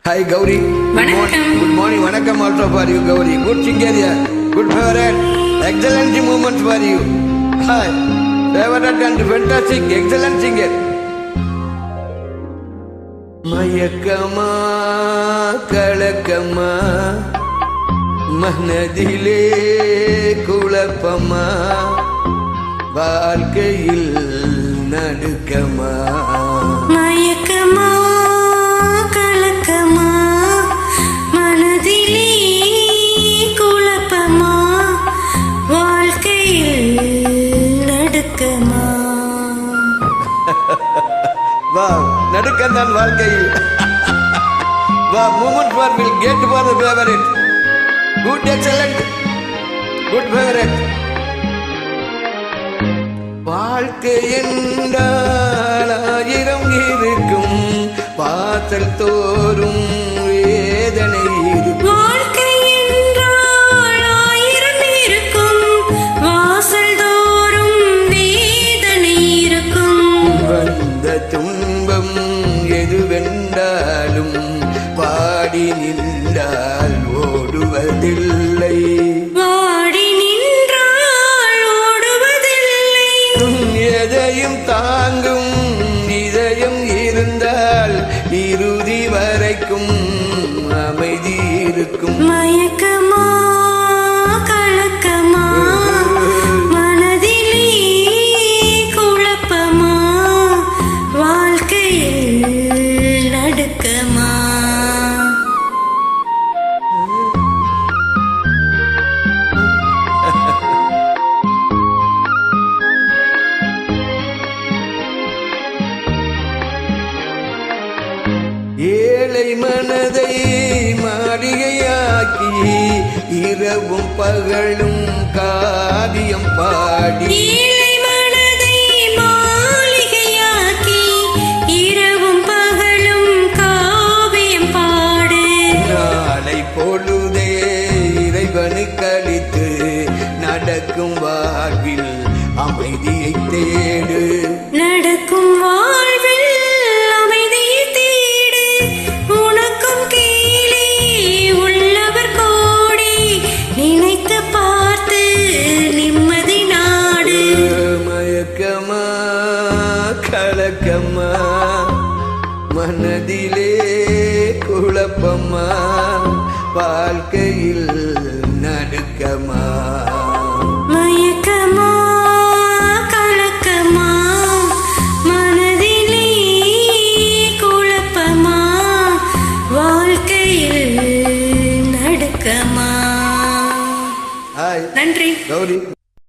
Hi Gauri. Good morning. Vanakkam also for you, Gauri. Good singer, good favorite. Excellent movements for you. Hi. Favorite and fantastic, excellent singer. Mayakama kalakama மனதிலே குழப்பமா வாழ்க்கையில் நடுக்கமா மயக்கமா கலக்கமா மனதிலே குழப்பமா வாழ்க்கையில் நடுக்கமா வா நடுக்கம்தான் வாழ்க்கையில் வா moment for will get for the favourite good excellent good favorite வாழ்க்கை என்றால் ஆயிரம் இருக்கும் வாசல் தோறும் வேதனை இருக்கும் வாழ்க்கை என்றால் ஆயிரம் இருக்கும் வாசல் தோறும் வேதனை இருக்கும் வந்த துன்பம் எதுவென்றாலும் பாடி நின்றால் ஓடுவதில்லை வாடி நின்றால் ஓடுவதில்லை எதையும் தாங்கும் இதயம் இருந்தால் இறுதி வரைக்கும் அமைதி இருக்கும் மயக்கமா கலக்கமா மனதிலே குழப்பமா வாழ்க்கையில் நடுக்கமா ஏழை மனதை மாளிகையாக்கி இரவும் பகலும் காவியம் பாடி ஏழை மனதை மாளிகையாக்கி இரவும் பகலும் காவியம் பாடு நாளை பொழுதே இறைவனுக்களித்து நடக்கும் வாழ்வில் அமைதியை தேடு நடக்கும் வாழ்வில் அமைதியை தேடு உனக்கும் கீழே உள்ளவர் கோடி நினைத்து பார்த்து நிம்மதி நாடு மயக்கமா கலக்கமா மனதிலே குழப்பமா வாழ்க்கையில் நடுக்கமா மயக்கமா கலக்கமா மனதிலே குழப்பமா வாழ்க்கையில் நடுக்கமா ஹாய் நன்றி கௌரி.